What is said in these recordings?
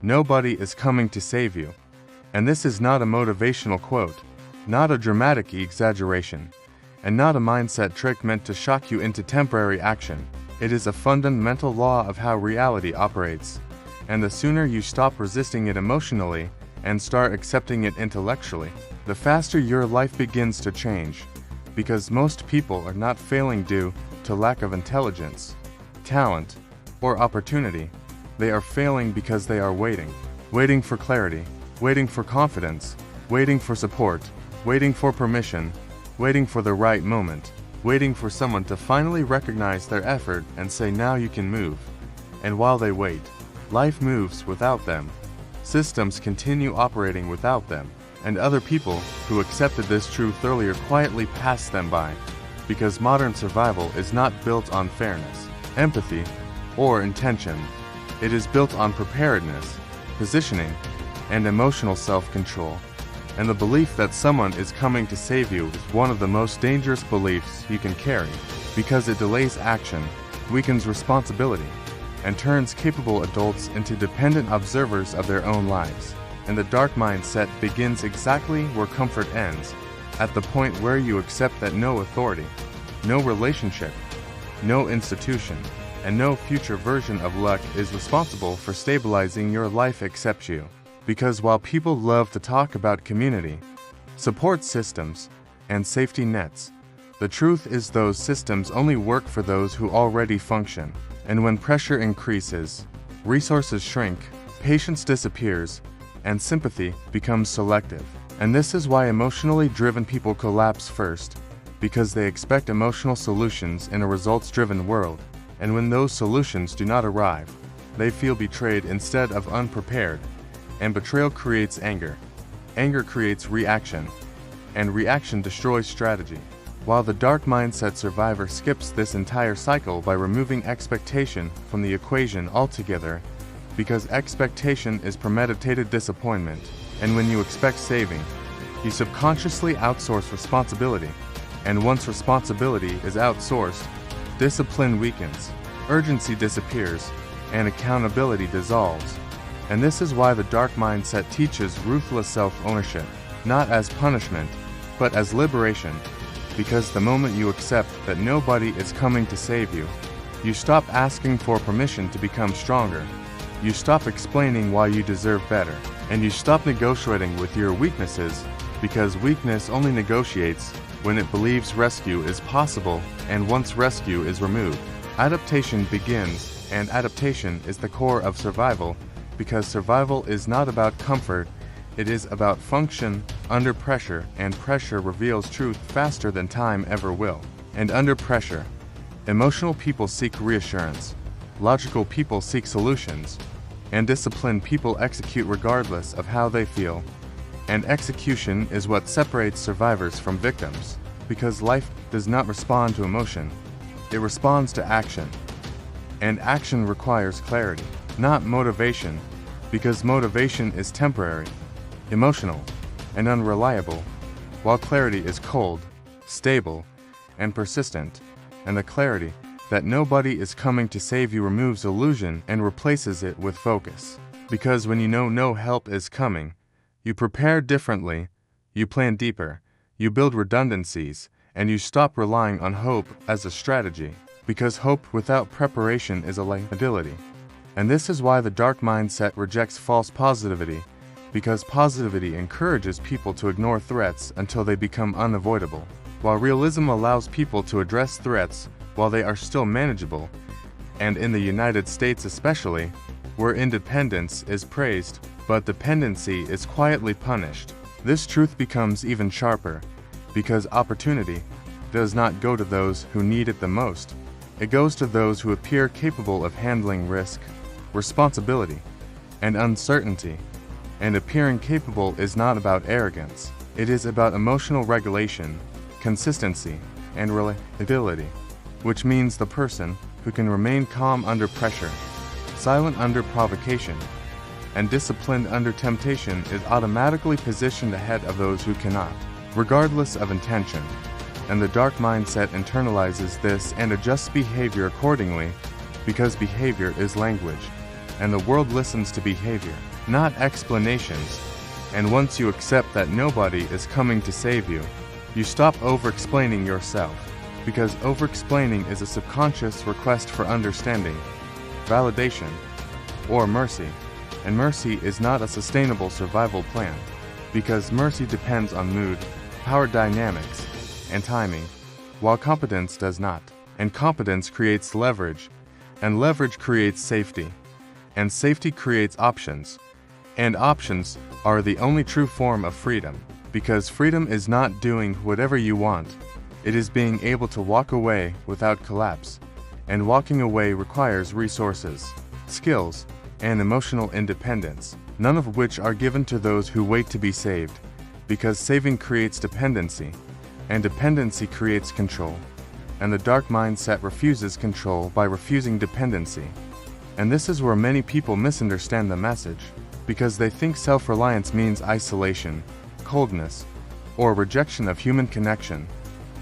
Nobody is coming to save you. And this is not a motivational quote, not a dramatic exaggeration, and not a mindset trick meant to shock you into temporary action. It is a fundamental law of how reality operates. And the sooner you stop resisting it emotionally and start accepting it intellectually, the faster your life begins to change. Because most people are not failing due to lack of intelligence, talent, or opportunity. They are failing because they are waiting for clarity, waiting for confidence, waiting for support, waiting for permission, waiting for the right moment, waiting for someone to finally recognize their effort and say, now you can move. And while they wait, life moves without them. Systems continue operating without them, and other people who accepted this truth earlier quietly pass them by, because modern survival is not built on fairness, empathy, or intention. It is built on preparedness, positioning, and emotional self-control. And the belief that someone is coming to save you is one of the most dangerous beliefs you can carry, because it delays action, weakens responsibility, and turns capable adults into dependent observers of their own lives. And the dark mindset begins exactly where comfort ends, at the point where you accept that no authority, no relationship, no institution, and no future version of luck is responsible for stabilizing your life except you. Because while people love to talk about community, support systems, and safety nets, the truth is those systems only work for those who already function. And when pressure increases, resources shrink, patience disappears, and sympathy becomes selective. And this is why emotionally driven people collapse first, because they expect emotional solutions in a results-driven world. And when those solutions do not arrive, they feel betrayed instead of unprepared. And betrayal creates anger. Anger creates reaction. And reaction destroys strategy. While the dark mindset survivor skips this entire cycle by removing expectation from the equation altogether, because expectation is premeditated disappointment. And when you expect saving, you subconsciously outsource responsibility. And once responsibility is outsourced, discipline weakens, urgency disappears, and accountability dissolves. And this is why the dark mindset teaches ruthless self-ownership, not as punishment, but as liberation. Because the moment you accept that nobody is coming to save you, you stop asking for permission to become stronger. You stop explaining why you deserve better, and you stop negotiating with your weaknesses, because weakness only negotiates when it believes rescue is possible, and once rescue is removed, adaptation begins, and adaptation is the core of survival, because survival is not about comfort, it is about function under pressure, and pressure reveals truth faster than time ever will. And under pressure, emotional people seek reassurance, logical people seek solutions, and disciplined people execute regardless of how they feel. And execution is what separates survivors from victims, because life does not respond to emotion, it responds to action. And action requires clarity, not motivation, because motivation is temporary, emotional, and unreliable, while clarity is cold, stable, and persistent. And the clarity that nobody is coming to save you removes illusion and replaces it with focus. Because when you know no help is coming, you prepare differently, you plan deeper, you build redundancies, and you stop relying on hope as a strategy, because hope without preparation is a liability. And this is why the dark mindset rejects false positivity, because positivity encourages people to ignore threats until they become unavoidable, while realism allows people to address threats while they are still manageable. And in the United States especially, where independence is praised, but dependency is quietly punished, this truth becomes even sharper, because opportunity does not go to those who need it the most. It goes to those who appear capable of handling risk, responsibility, and uncertainty. And appearing capable is not about arrogance. It is about emotional regulation, consistency, and reliability, which means the person who can remain calm under pressure, silent under provocation, and disciplined under temptation is automatically positioned ahead of those who cannot, regardless of intention. And the dark mindset internalizes this and adjusts behavior accordingly, because behavior is language. and the world listens to behavior, not explanations. And once you accept that nobody is coming to save you, you stop over-explaining yourself, because over-explaining is a subconscious request for understanding, validation, or mercy. And mercy is not a sustainable survival plan, because mercy depends on mood, power dynamics, and timing, while competence does not. And competence creates leverage, and leverage creates safety, and safety creates options. And options are the only true form of freedom, because freedom is not doing whatever you want. It is being able to walk away without collapse, and walking away requires resources, skills, and emotional independence, none of which are given to those who wait to be saved, because saving creates dependency, and dependency creates control. And the dark mindset refuses control by refusing dependency. And this is where many people misunderstand the message, because they think self-reliance means isolation, coldness, or rejection of human connection.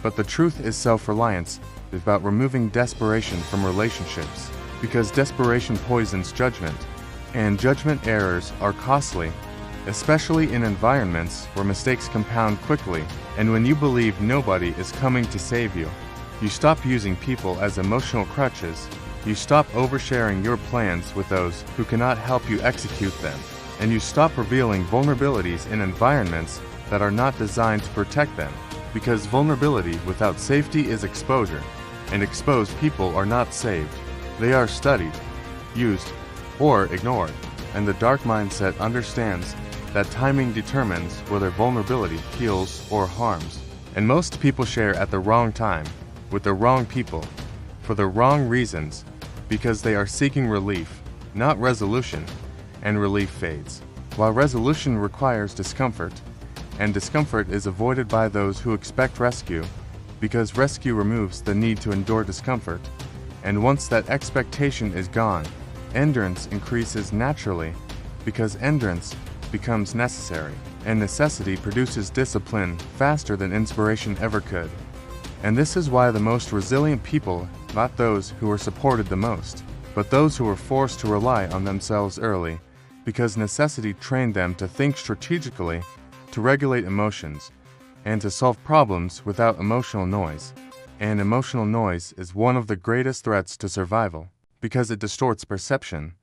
But the truth is self-reliance is about removing desperation from relationships, because desperation poisons judgment, and judgment errors are costly, especially in environments where mistakes compound quickly. And when you believe nobody is coming to save you, you stop using people as emotional crutches, you stop oversharing your plans with those who cannot help you execute them, and you stop revealing vulnerabilities in environments that are not designed to protect them, because vulnerability without safety is exposure, and exposed people are not saved. They are studied, used, or ignored, and the dark mindset understands that timing determines whether vulnerability heals or harms. And most people share at the wrong time, with the wrong people, for the wrong reasons, because they are seeking relief, not resolution, and relief fades, while resolution requires discomfort, and discomfort is avoided by those who expect rescue, because rescue removes the need to endure discomfort, and once that expectation is gone, endurance increases naturally, because endurance becomes necessary, and necessity produces discipline faster than inspiration ever could. And this is why the most resilient people, not those who are supported the most, but those who were forced to rely on themselves early, because necessity trained them to think strategically, to regulate emotions, and to solve problems without emotional noise. And emotional noise is one of the greatest threats to survival, because it distorts perception,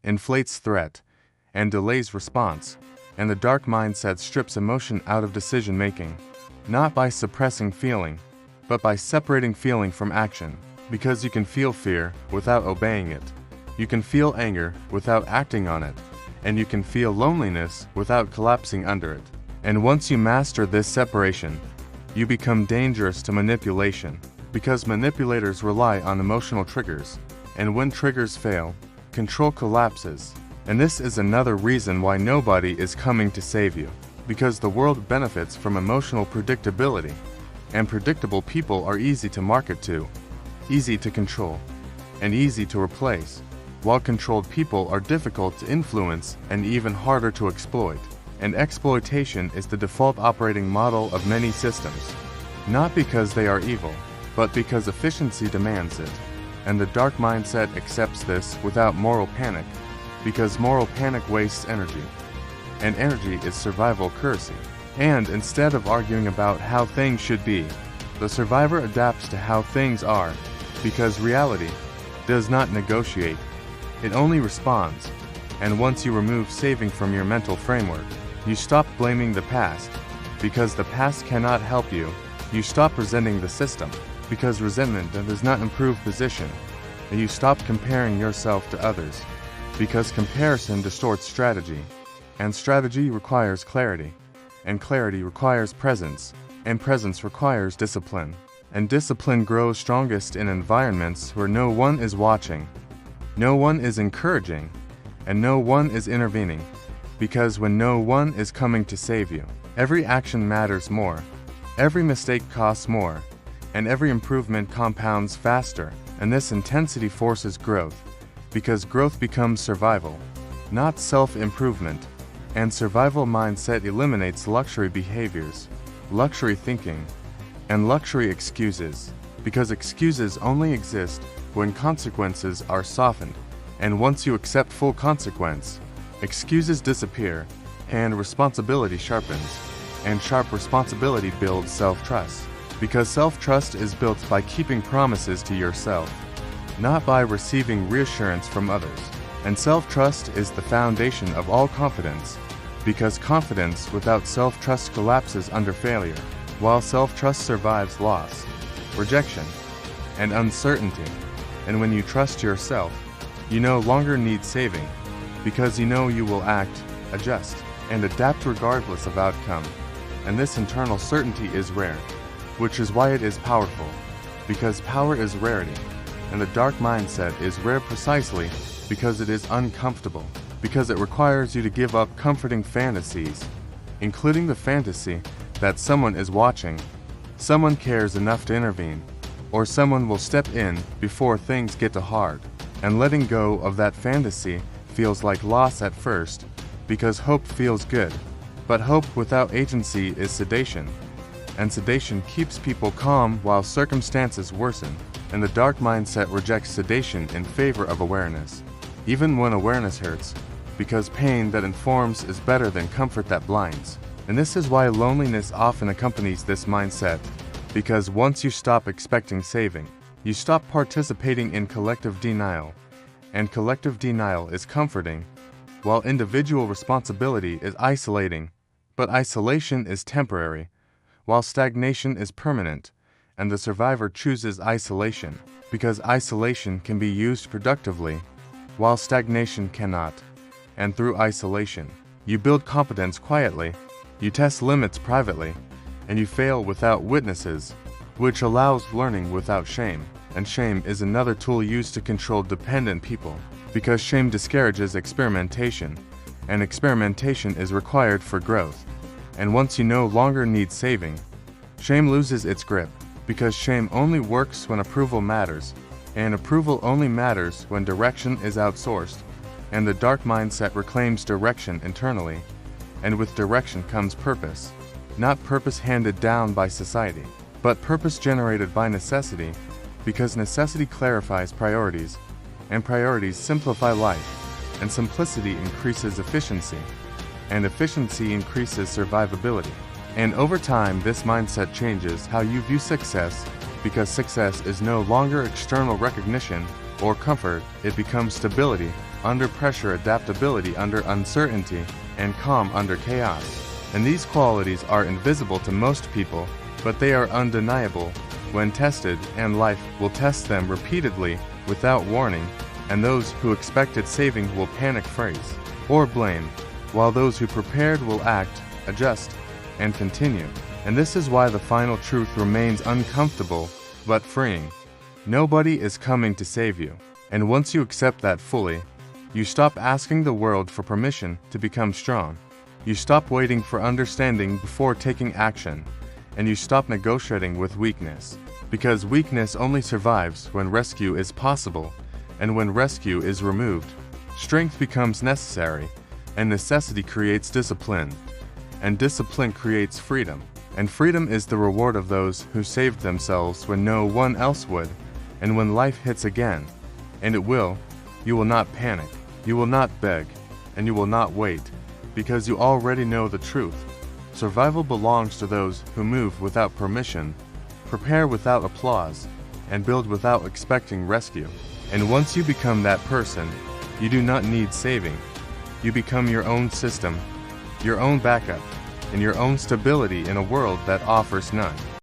inflates threat, and delays response. And the dark mindset strips emotion out of decision-making, not by suppressing feeling, but by separating feeling from action, because you can feel fear without obeying it, you can feel anger without acting on it, and you can feel loneliness without collapsing under it. And once you master this separation, you become dangerous to manipulation, because manipulators rely on emotional triggers, and when triggers fail, control collapses. And this is another reason why nobody is coming to save you, because the world benefits from emotional predictability, and predictable people are easy to market to, easy to control, and easy to replace, while controlled people are difficult to influence and even harder to exploit. And exploitation is the default operating model of many systems, not because they are evil, but because efficiency demands it. And the dark mindset accepts this without moral panic, because moral panic wastes energy, and energy is survival currency. And instead of arguing about how things should be, the survivor adapts to how things are, because reality does not negotiate, it only responds. And once you remove saving from your mental framework, you stop blaming the past, because the past cannot help you. You stop resenting the system, because resentment does not improve position. And you stop comparing yourself to others, because comparison distorts strategy, and strategy requires clarity, and clarity requires presence, and presence requires discipline. And discipline grows strongest in environments where no one is watching, no one is encouraging, and no one is intervening. Because when no one is coming to save you, every action matters more, every mistake costs more, and every improvement compounds faster. And this intensity forces growth, because growth becomes survival, not self-improvement. And survival mindset eliminates luxury behaviors, luxury thinking, and luxury excuses, because excuses only exist when consequences are softened, And once you accept full consequence, excuses disappear, and responsibility sharpens. And sharp responsibility builds self-trust. Because self-trust is built by keeping promises to yourself, not by receiving reassurance from others. And self-trust is the foundation of all confidence, because confidence without self-trust collapses under failure, while self-trust survives loss, rejection, and uncertainty. And when you trust yourself, you no longer need saving, because you know you will act, adjust, and adapt regardless of outcome. And this internal certainty is rare, which is why it is powerful, because power is rarity, and the dark mindset is rare precisely because it is uncomfortable, because it requires you to give up comforting fantasies, including the fantasy that someone is watching, someone cares enough to intervene, or someone will step in before things get too hard. And letting go of that fantasy feels like loss at first, because hope feels good, but hope without agency is sedation. And sedation keeps people calm while circumstances worsen, and the dark mindset rejects sedation in favor of awareness, even when awareness hurts, because pain that informs is better than comfort that blinds. And this is why loneliness often accompanies this mindset, because once you stop expecting saving, you stop participating in collective denial, and collective denial is comforting, while individual responsibility is isolating, but isolation is temporary, while stagnation is permanent, and the survivor chooses isolation, because isolation can be used productively, while stagnation cannot. And through isolation, you build competence quietly, you test limits privately, and you fail without witnesses, which allows learning without shame. And shame is another tool used to control dependent people, because shame discourages experimentation, and experimentation is required for growth. And once you no longer need saving, shame loses its grip, because shame only works when approval matters, and approval only matters when direction is outsourced. And the dark mindset reclaims direction internally, and with direction comes purpose, not purpose handed down by society, but purpose generated by necessity, because necessity clarifies priorities, and priorities simplify life, and simplicity increases efficiency, and efficiency increases survivability. And over time, this mindset changes how you view success, because success is no longer external recognition or comfort, it becomes stability under pressure, adaptability under uncertainty, and calm under chaos. And these qualities are invisible to most people, but they are undeniable when tested, and life will test them repeatedly without warning, and those who expected saving will panic, freeze, or blame, while those who prepared will act, adjust, and continue. And this is why the final truth remains uncomfortable, but freeing. Nobody is coming to save you. And once you accept that fully, you stop asking the world for permission to become strong. You stop waiting for understanding before taking action, and you stop negotiating with weakness. Because weakness only survives when rescue is possible, and when rescue is removed, strength becomes necessary, and necessity creates discipline, and discipline creates freedom. And freedom is the reward of those who saved themselves when no one else would. And when life hits again, and it will, you will not panic, you will not beg, and you will not wait, because you already know the truth. Survival belongs to those who move without permission, prepare without applause, and build without expecting rescue. And once you become that person, you do not need saving. You become your own system, your own backup, and your own stability in a world that offers none.